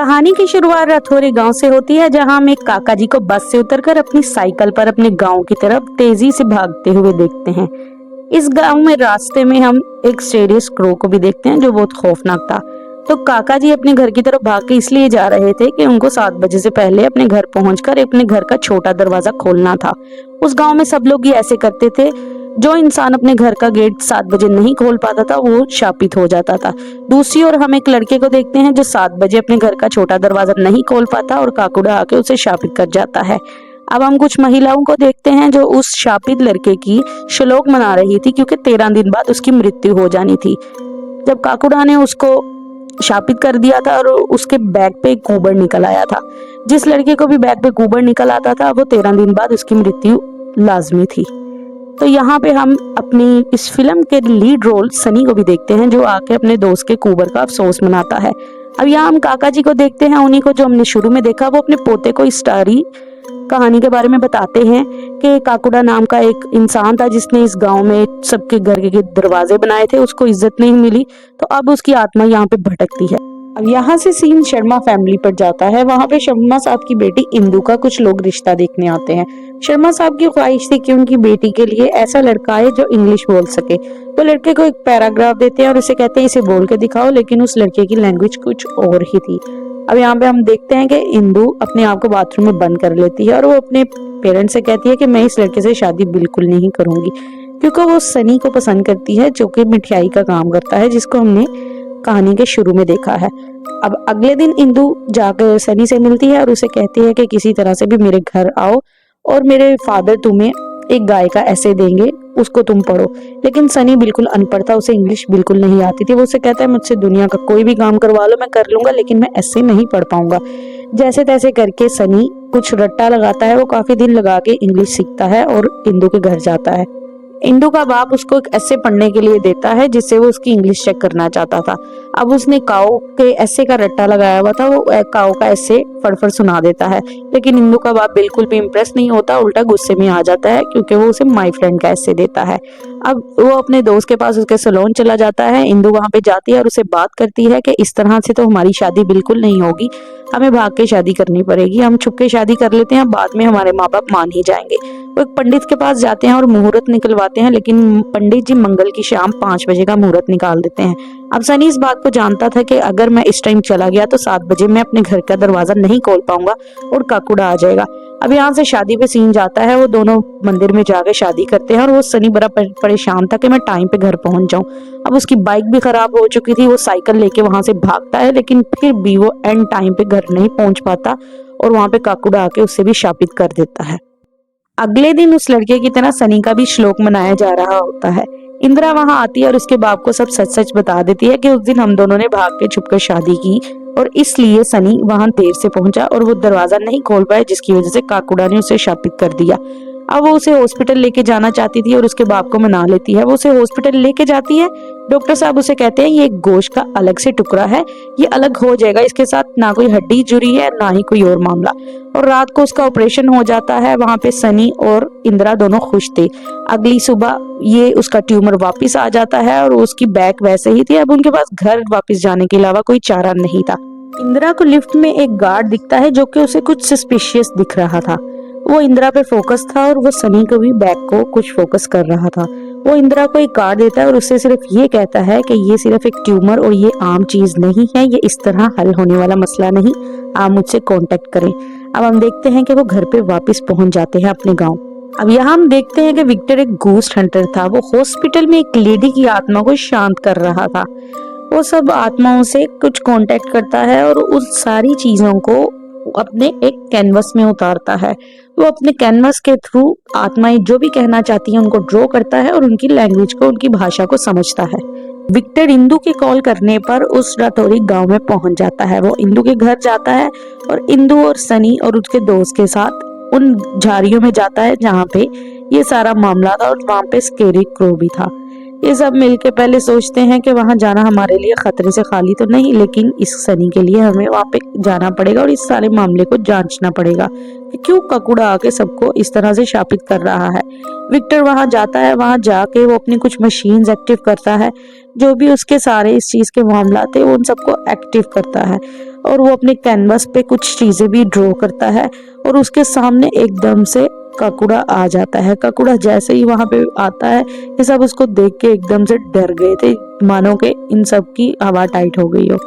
कहानी की शुरुआत रथोरी गांव से होती है, जहां हम एक काका जी को बस से उतरकर अपनी साइकिल पर अपने गांव की तरफ तेजी से भागते हुए देखते हैं। इस गांव में रास्ते में हम एक स्टेरियस क्रो को भी देखते हैं जो बहुत खौफनाक था। तो काका जी अपने घर की तरफ भाग के इसलिए जा रहे थे कि उनको 7 बजे से पहले अपने घर पहुंचकर अपने घर का छोटा दरवाजा खोलना था। उस गांव में सब लोग ये ऐसे करते थे। जो इंसान अपने घर का गेट 7 बजे नहीं खोल पाता था वो शापित हो जाता था। दूसरी ओर हम एक लड़के को देखते हैं जो 7 बजे अपने घर का छोटा दरवाजा नहीं खोल पाता और काकुड़ा आके उसे शापित कर जाता है। अब हम कुछ महिलाओं को देखते हैं जो उस शापित लड़के की श्लोक मना रही थी, क्योंकि 13 दिन बाद उसकी मृत्यु हो जानी थी। जब काकुड़ा ने उसको शापित कर दिया था और उसके बैग पे एक कुबर निकल आया था। जिस लड़के को भी बैग पे कुबर निकल आता था वो 13 दिन बाद उसकी मृत्यु लाजमी थी। तो यहाँ पे हम अपनी इस फिल्म के लीड रोल सनी को भी देखते हैं जो आके अपने दोस्त के कुबर का अफसोस मनाता है। अब यहाँ हम काका जी को देखते हैं, उन्हीं को जो हमने शुरू में देखा। वो अपने पोते को स्टारी कहानी के बारे में बताते हैं कि काकुड़ा नाम का एक इंसान था जिसने इस गांव में सबके घर के दरवाजे बनाए थे, उसको इज्जत नहीं मिली, तो अब उसकी आत्मा यहाँ पे भटकती है। अब यहाँ से सीन शर्मा फैमिली पर जाता है। वहाँ पे शर्मा साहब की बेटी इंदु का कुछ लोग रिश्ता देखने आते हैं। शर्मा साहब की ख्वाहिश थी कि उनकी बेटी के लिए ऐसा लड़का आए जो इंग्लिश बोल सके। तो लड़के को एक पैराग्राफ देते हैं और उसे कहते हैं इसे बोल के दिखाओ, लेकिन उस लड़के की लैंग्वेज कुछ और ही थी। अब यहाँ पे हम देखते हैं कि इंदु अपने आप को बाथरूम में बंद कर लेती है और वो अपने पेरेंट्स से कहती है कि मैं इस लड़के से शादी बिल्कुल नहीं करूंगी, क्योंकि वो सनी को पसंद करती है जो कि मिठाई का काम करता है, जिसको हमने कहानी के शुरू में देखा है। अब अगले दिन इंदु जाकर सनी से मिलती है और उसे कहती है कि किसी तरह से भी मेरे घर आओ और मेरे फादर तुम्हें एक गाय का ऐसे देंगे, उसको तुम पढ़ो। लेकिन सनी बिल्कुल अनपढ़ था, उसे इंग्लिश बिल्कुल नहीं आती थी। वो उसे कहता है मुझसे दुनिया का कोई भी काम करवा लो मैं कर लूंगा, लेकिन मैं ऐसे नहीं पढ़ पाऊंगा। जैसे तैसे करके सनी कुछ रट्टा लगाता है। वो काफी दिन लगा के इंग्लिश सीखता है और इंदु के घर जाता है। इंदु का बाप उसको एक ऐसे पढ़ने के लिए देता है जिससे वो उसकी इंग्लिश चेक करना चाहता था। अब उसने काओ के ऐसे का रट्टा लगाया हुआ था, वो काओ का ऐसे फड़फड़ सुना देता है। लेकिन इंदु का बाप बिल्कुल भी इम्प्रेस नहीं होता, उल्टा गुस्से में आ जाता है क्योंकि वो उसे माय फ्रेंड का ऐसे देता है। अब वो अपने दोस्त के पास उसके सैलून चला जाता है। इंदु वहां पे जाती है और उसे बात करती है कि इस तरह से तो हमारी शादी बिल्कुल नहीं होगी, हमें भाग के शादी करनी पड़ेगी, हम छुप के शादी कर लेते हैं, बाद में हमारे माँ बाप मान ही जाएंगे। वो एक पंडित के पास जाते हैं और मुहूर्त निकलवाते हैं, लेकिन पंडित जी मंगल की शाम 5 बजे का मुहूर्त निकाल देते हैं। अब सनी इस बात को जानता था कि अगर मैं इस टाइम चला गया तो 7 बजे मैं अपने घर का दरवाजा नहीं खोल पाऊंगा और काकुड़ा आ जाएगा। अब यहाँ से शादी पे सीन जाता है। वो दोनों मंदिर में जाकर शादी करते हैं और वो सनी बड़ा परेशान था कि मैं टाइम पे घर पहुंच जाऊं। अब उसकी बाइक भी खराब हो चुकी थी, वो साइकिल लेके वहां से भागता है, लेकिन फिर भी वो एंड टाइम पे घर नहीं पहुंच पाता और वहां पे काकुड़ा आके उससे भी शापित कर देता है। अगले दिन उस लड़के की तरह सनी का भी श्लोक मनाया जा रहा होता है। इंदिरा वहां आती है और उसके बाप को सब सच सच बता देती है कि उस दिन हम दोनों ने भाग के छुपकर शादी की और इसलिए सनी वहां देर से पहुंचा और वो दरवाजा नहीं खोल पाया, जिसकी वजह से काकुड़ा ने उसे शापित कर दिया। अब वो उसे हॉस्पिटल लेके जाना चाहती थी और उसके बाप को मना लेती है। वो उसे हॉस्पिटल लेके जाती है। डॉक्टर साहब उसे कहते हैं ये एक गोश्त का अलग से टुकड़ा है, ये अलग हो जाएगा, इसके साथ ना कोई हड्डी जुड़ी है ना ही कोई और मामला। और रात को उसका ऑपरेशन हो जाता है। वहां पे सनी और इंदिरा दोनों खुश थे। अगली सुबह ये उसका ट्यूमर वापस आ जाता है और उसकी बैक वैसे ही थी। अब उनके पास घर वापस जाने के अलावा कोई चारा नहीं था। इंदिरा को लिफ्ट में एक गार्ड दिखता है जो कि उसे कुछ सस्पिशियस दिख रहा था। वो इंदिरा पे फोकस था और वो सनी को भी बैक को कुछ फोकस कर रहा था। वो इंदिरा को एक कार्ड देता है और उससे सिर्फ ये कहता है कि ये सिर्फ एक ट्यूमर और ये आम चीज नहीं है, ये इस तरह हल होने वाला मसला नहीं, आप मुझसे कांटेक्ट करें। अब हम देखते हैं कि वो घर पे वापस पहुंच जाते हैं अपने गांव। अब यहाँ हम देखते हैं कि विक्टर एक घोस्ट हंटर था। वो हॉस्पिटल में एक लेडी की आत्मा को शांत कर रहा था। वो सब आत्माओं से कुछ कांटेक्ट करता है और उस सारी चीजों को अपने एक कैनवस में उतारता है। वो अपने कैनवस के थ्रू आत्माएं जो भी कहना चाहती हैं उनको ड्रॉ करता है और उनकी लैंग्वेज को, उनकी भाषा को समझता है। विक्टर इंदु के कॉल करने पर उस रातौरी गांव में पहुंच जाता है। वो इंदु के घर जाता है और इंदु और सनी और उसके दोस्त के साथ उन झाड़ियों में जाता है जहाँ पे ये सारा मामला था और वहाँ पे स्केरी क्रो भी था। ये सब मिलके पहले सोचते हैं कि वहां जाना हमारे लिए खतरे से खाली तो नहीं, लेकिन इस सनी के लिए हमें वहां पे जाना पड़ेगा और इस सारे मामले को जांचना पड़ेगा कि क्यों ककुड़ा आके सबको इस तरह से शापित कर रहा है। विक्टर वहां जाता है, वहां जाके वो अपनी कुछ मशीन्स एक्टिव करता है, जो भी उसके सारे इस चीज के मामला थे वो उन सबको एक्टिव करता है और वो अपने कैनवस पे कुछ चीजें भी ड्रॉ करता है और उसके सामने एकदम से ककुड़ा आ जाता है। ककुड़ा जैसे ही वहां पे आता है, ये सब उसको देख के एकदम से डर गए थे, मानो के इन सब की हवा टाइट हो गई हो।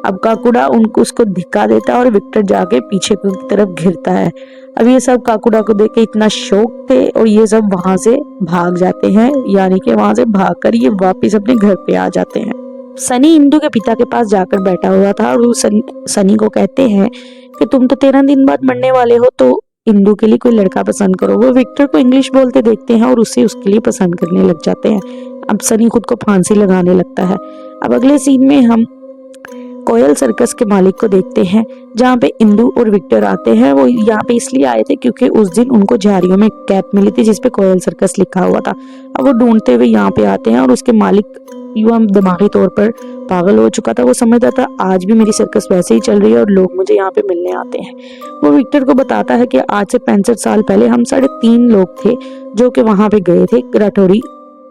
अब काकुड़ा उनको उसको धिक्का देता है और विक्टर जाके पीछे की तरफ घिरता है। अब ये सब काकुड़ा को देख के इतना शौक थे और ये सब वहां से भाग जाते हैं, यानी कि वहां से भागकर ये वापस अपने घर पे आ जाते हैं। सनी इंदु के पिता के पास जाकर बैठा हुआ था और वो सनी को कहते हैं कि तुम तो 13 दिन बाद मरने वाले हो, तो इंदु के लिए कोई लड़का पसंद करो। वो विक्टर को इंग्लिश बोलते देखते हैं और उसे उसके लिए पसंद करने लग जाते हैं। अब सनी खुद को फांसी लगाने लगता है। अब अगले सीन में हम कोयल सर्कस के मालिक को देखते हैं, जहाँ पे इंदु और विक्टर आते हैं। वो यहाँ पे इसलिए आए थे क्योंकि उस दिन उनको झाड़ियों में कैप मिली थी जिसपे कोयल सर्कस लिखा हुआ था। अब वो ढूंढते हुए यहाँ पे आते हैं और उसके मालिक युवा दिमागी तौर पर पागल हो चुका था। वो समझता था आज भी मेरी सर्कस वैसे ही चल रही है और लोग मुझे यहाँ पे मिलने आते हैं। वो विक्टर को बताता है कि आज से 65 साल पहले हम 3.5 लोग थे जो कि वहां पे गए थे राठौड़ी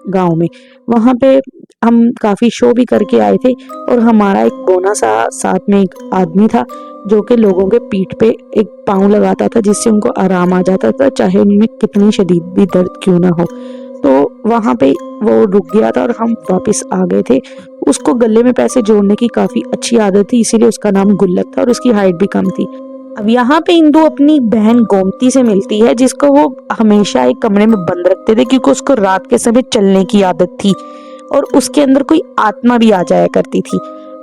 गांव में। वहां पे हम काफी शो भी करके आए थे और हमारा एक बोना सा साथ में एक आदमी था जो कि लोगों के पीठ पे एक पाँव लगाता था जिससे उनको आराम आ जाता था, चाहे उनमें कितनी शदीद भी दर्द क्यों ना हो। तो वहां पे वो रुक गया था और हम वापस आ गए थे। उसको गले में पैसे जोड़ने की काफी अच्छी आदत थी, इसीलिए उसका नाम गुल्लक था और उसकी हाइट भी कम थी। अब यहाँ पे इंदु अपनी बहन गोमती से मिलती है, जिसको वो हमेशा एक कमरे में बंद रखते थे क्योंकि उसको रात के समय चलने की आदत थी और उसके अंदर कोई आत्मा भी आ जाया करती थी।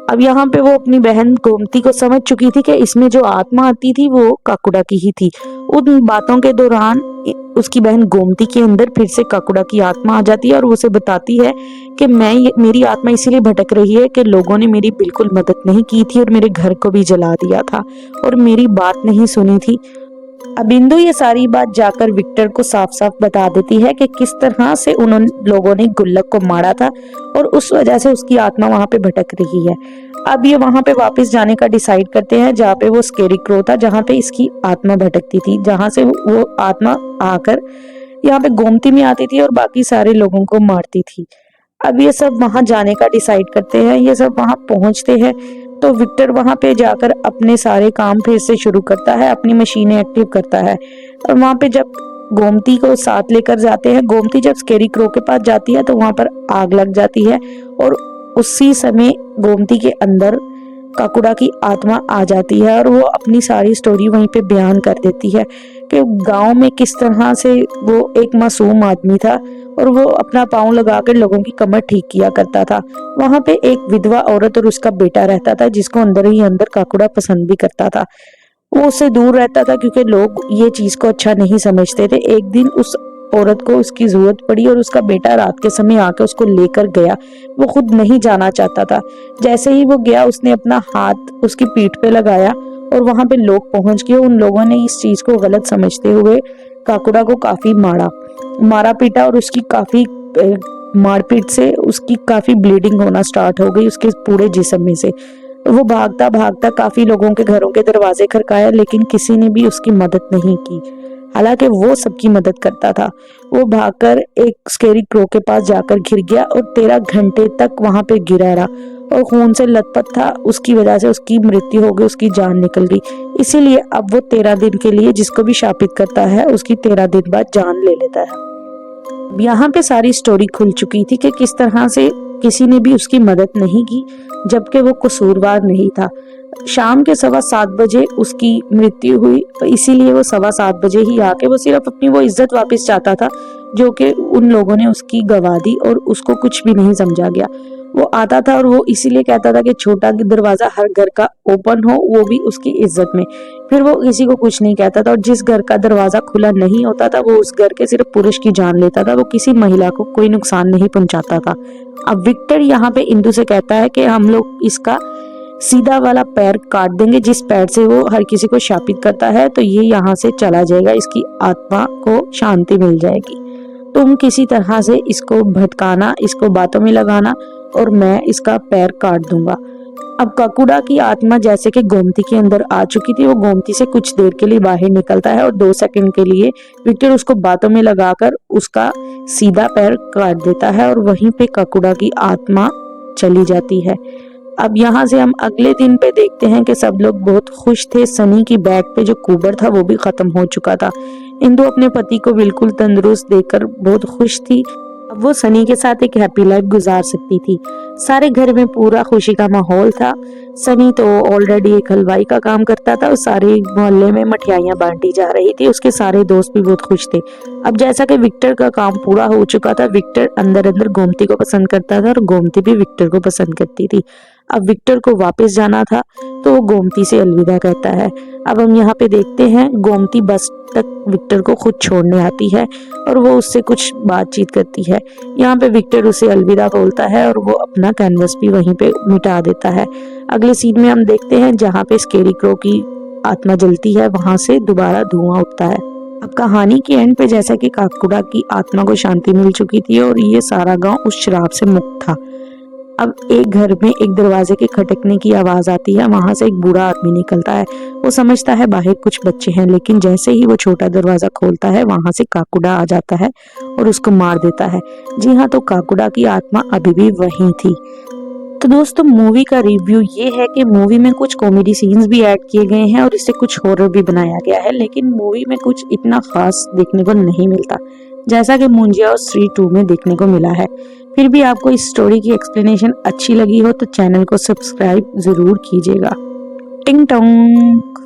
अब यहाँ पे वो अपनी बहन गोमती को समझ चुकी थी कि इसमें जो आत्मा आती थी वो काकुड़ा की ही थी। उन बातों के दौरान उसकी बहन गोमती के अंदर फिर से काकुड़ा की आत्मा आ जाती है और उसे बताती है कि मेरी आत्मा इसीलिए भटक रही है कि लोगों ने मेरी बिल्कुल मदद नहीं की थी और मेरे घर को भी जला दिया था और मेरी बात नहीं सुनी थी। अब इंदु ये सारी बात जाकर विक्टर को साफ साफ बता देती है कि किस तरह से उन लोगों ने गुल्लक को मारा था और उस वजह से उसकी आत्मा वहां पे भटक रही है। अब ये वहां पे वापस जाने का डिसाइड करते हैं जहाँ पे वो स्केरी क्रो था, जहाँ पे इसकी आत्मा भटकती थी, जहाँ से वो आत्मा आकर यहाँ पे गोमती में आती थी और बाकी सारे लोगों को मारती थी। अब ये सब वहां जाने का डिसाइड करते हैं। ये सब वहां पहुंचते हैं तो विक्टर वहां पे जाकर अपने सारे काम फिर से शुरू करता है, अपनी मशीनें एक्टिव करता है। और वहां पे जब गोमती को साथ लेकर जाते हैं, गोमती जब स्केरी क्रो के पास जाती है तो वहां पर आग लग जाती है और उसी समय गोमती के अंदर काकुड़ा की आत्मा आ जाती है और वो अपनी सारी स्टोरी वहीं पे बयान कर देती है कि गांव में किस तरह से वो एक मासूम आदमी था और वो अपना पाँव लगाकर लोगों की कमर ठीक किया करता था। वहां पे एक विधवा औरत और उसका बेटा रहता था जिसको अंदर ही अंदर काकुड़ा पसंद भी करता था। वो उससे दूर रहता था क्योंकि लोग ये चीज को अच्छा नहीं समझते थे। एक दिन उस औरत को उसकी जरूरत पड़ी और उसका बेटा रात के समय आके उसको लेकर गया। वो खुद नहीं जाना चाहता था। जैसे ही वो गया उसने अपना हाथ उसकी पीठ पे लगाया और वहां पे लोग पहुंच गए। उन लोगों ने इस चीज को गलत समझते हुए काकुड़ा को काफी मारा पीटा और उसकी काफी मारपीट से उसकी काफी ब्लीडिंग होना स्टार्ट हो गई उसके पूरे जिस्म में से। वो भागता भागता काफी लोगों के घरों के दरवाजे खड़काया लेकिन किसी ने भी उसकी मदद नहीं की, हालांकि वो सबकी मदद करता था। वो भागकर एक स्केरी क्रो के पास जाकर घिर गया और 13 घंटे तक वहां पे गिरा रहा और खून से लथपथ था। उसकी वजह से उसकी मृत्यु हो गई, उसकी जान निकल गई। इसीलिए अब वो 13 दिन के लिए जिसको भी शापित करता है उसकी 13 दिन बाद जान ले लेता है। यहाँ पे सारी स्टोरी खुल चुकी थी कि किस तरह से किसी ने भी उसकी मदद नहीं की जबकि वो कसूरवार नहीं था। शाम के 7:15 बजे उसकी मृत्यु हुई, तो इसीलिए वो 7:15 बजे ही आके वो सिर्फ अपनी वो इज्जत वापस चाहता था जो कि उन लोगों ने उसकी गवा दी और उसको कुछ भी नहीं समझा गया। वो आता था और वो इसीलिए कहता था कि छोटा दरवाजा हर घर का ओपन हो, वो भी उसकी इज्जत में। फिर वो किसी को कुछ नहीं कहता था और जिस घर का दरवाजा खुला नहीं होता था वो उस घर के सिर्फ पुरुष की जान लेता था, वो किसी महिला को कोई नुकसान नहीं पहुंचाता था। अब विक्टर यहाँ पे इंदु से कहता है कि हम लोग इसका सीधा वाला पैर काट देंगे, जिस पैर से वो हर किसी को शापित करता है, तो ये यहाँ से चला जाएगा, इसकी आत्मा को शांति मिल जाएगी। तुम किसी तरह से इसको भटकाना, इसको बातों में लगाना और मैं इसका पैर काट दूंगा। अब काकुड़ा की आत्मा जैसे कि गोमती के अंदर आ चुकी थी, वो गोमती से कुछ देर के लिए बाहर निकलता है और 2 सेकंड के लिए विक्टर उसको बातों में लगाकर उसका सीधा पैर काट देता है और वहीं पे काकुड़ा की आत्मा चली जाती है। अब यहाँ से हम अगले दिन पे देखते हैं कि सब लोग बहुत खुश थे। सनी की बैग पे जो कुबर था वो भी खत्म हो चुका था। इंदु अपने पति को बिल्कुल तंदुरुस्त देखकर बहुत खुश थी। अब वो सनी के साथ एक हैप्पी लाइफ गुजार सकती थी। सारे घर में पूरा खुशी का माहौल था। सनी तो ऑलरेडी एक हलवाई का काम करता था और सारे मोहल्ले में मठियाइयाँ बांटी जा रही थी। उसके सारे दोस्त भी बहुत खुश थे। अब जैसा कि विक्टर का काम पूरा हो चुका था, विक्टर अंदर अंदर गोमती को पसंद करता था और गोमती भी विक्टर को पसंद करती थी। अब विक्टर को वापस जाना था तो वो गोमती से अलविदा कहता है। अब हम यहाँ पे देखते हैं गोमती बस तक विक्टर को खुद छोड़ने आती है और वो उससे कुछ बातचीत करती है। यहाँ पे विक्टर उसे अलविदा बोलता है और वो अपना कैनवस भी वहीं पे मिटा देता है। अगले सीन में हम देखते हैं जहाँ पे स्केरी क्रो की आत्मा जलती है, वहां से दोबारा धुआं उठता है। अब कहानी के एंड पे जैसा कि काकुड़ा की आत्मा को शांति मिल चुकी थी और ये सारा गांव उस शराब से मुक्त था। अब एक घर में एक दरवाजे के खटकने की आवाज आती है। वहां से एक बूढ़ा आदमी निकलता है। वो समझता है बाहर कुछ बच्चे हैं, लेकिन जैसे ही वो छोटा दरवाजा खोलता है वहां से काकुड़ा आ जाता है और उसको मार देता है। जी हाँ, तो काकुड़ा की आत्मा अभी भी वहीं थी। तो दोस्तों, मूवी का रिव्यू ये है कि मूवी में कुछ कॉमेडी सीन्स भी ऐड किए गए हैं और इससे कुछ हॉरर भी बनाया गया है, लेकिन मूवी में कुछ इतना खास देखने को नहीं मिलता जैसा कि मुंजिया और स्त्री 2 में देखने को मिला है। फिर भी आपको इस स्टोरी की एक्सप्लेनेशन अच्छी लगी हो तो चैनल को सब्सक्राइब जरूर कीजिएगा। टिंग टोंग।